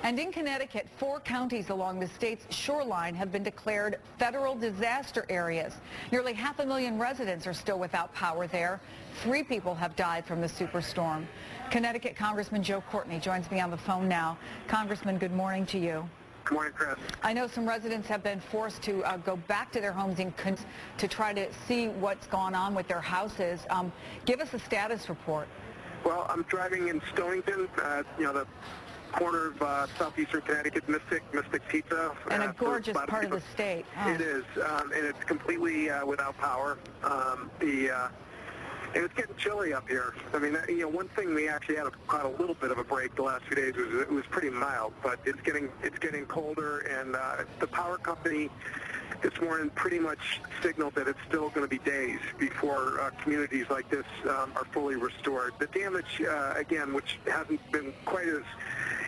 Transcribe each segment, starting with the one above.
And in Connecticut, 4 counties along the state's shoreline have been declared federal disaster areas. Nearly 500,000 residents are still without power there. 3 people have died from the superstorm. Connecticut Congressman Joe Courtney joins me on the phone now. Congressman, good morning to you. Good morning, Chris. I know some residents have been forced to go back to their homes to try to see what's gone on with their houses. Give us a status report. Well, I'm driving in Stonington, the corner of southeastern Connecticut, Mystic Pizza. And a gorgeous part of the state. Oh. It is, and it's completely without power. And it's getting chilly up here. I mean, one thing we actually had caught a little bit of a break the last few days was it was pretty mild, but it's getting colder, and the power company this morning pretty much signaled that it's still going to be days before communities like this are fully restored. The damage, again, which hasn't been quite as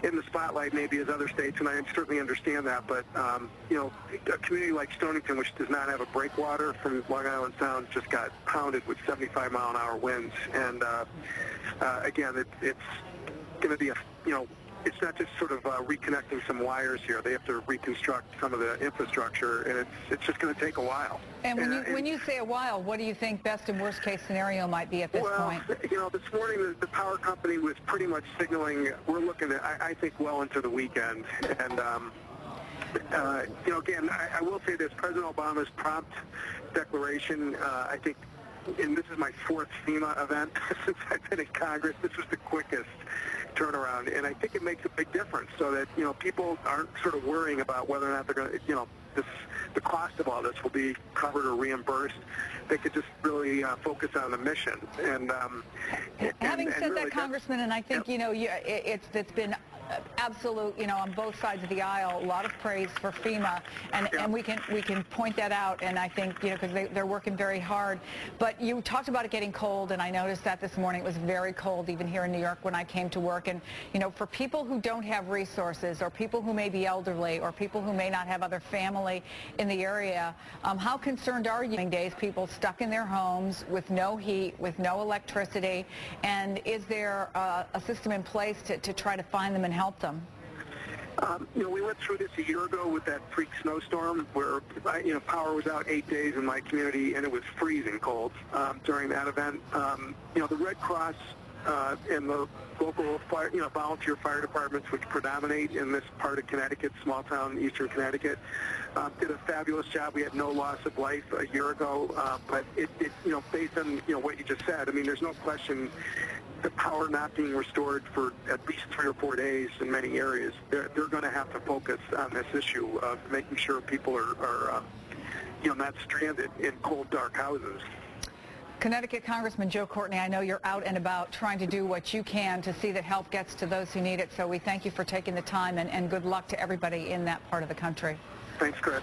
in the spotlight maybe as other states, and I certainly understand that, but a community like Stonington, which does not have a breakwater from Long Island Sound, just got pounded with 75-mile-an-hour winds, and again, it's going to be it's not just sort of reconnecting some wires here. They have to reconstruct some of the infrastructure, and it's just going to take a while. And when you say a while, what do you think best and worst case scenario might be at this point? Well, this morning the power company was pretty much signaling we're looking at, I think, well into the weekend. And, again, I will say this, President Obama's prompt declaration, I think, and this is my 4th FEMA event since I've been in Congress, this was the quickest turnaround, and I think it makes a big difference so that, people aren't sort of worrying about whether or not they're going to, the cost of all this will be covered or reimbursed. They could just really focus on the mission. And having said really that, Congressman, and I think, it's been absolute, on both sides of the aisle, a lot of praise for FEMA, and we can point that out, and I think, because they're working very hard. But you talked about it getting cold, and I noticed that this morning. It was very cold even here in New York when I came to work, and for people who don't have resources, or people who may be elderly, or people who may not have other family in the area, how concerned are you days people stuck in their homes with no heat, with no electricity, and is there a system in place to try to find them and help them? We went through this a year ago with that freak snowstorm where, power was out 8 days in my community, and it was freezing cold during that event. The Red Cross and the local fire, volunteer fire departments, which predominate in this part of Connecticut, small town eastern Connecticut, did a fabulous job. We had no loss of life a year ago, but it based on what you just said, I mean, there's no question the power not being restored for at least 3 or 4 days in many areas. They're going to have to focus on this issue of making sure people are not stranded in cold, dark houses. Connecticut Congressman Joe Courtney, I know you're out and about trying to do what you can to see that help gets to those who need it, so we thank you for taking the time, and good luck to everybody in that part of the country. Thanks, Chris.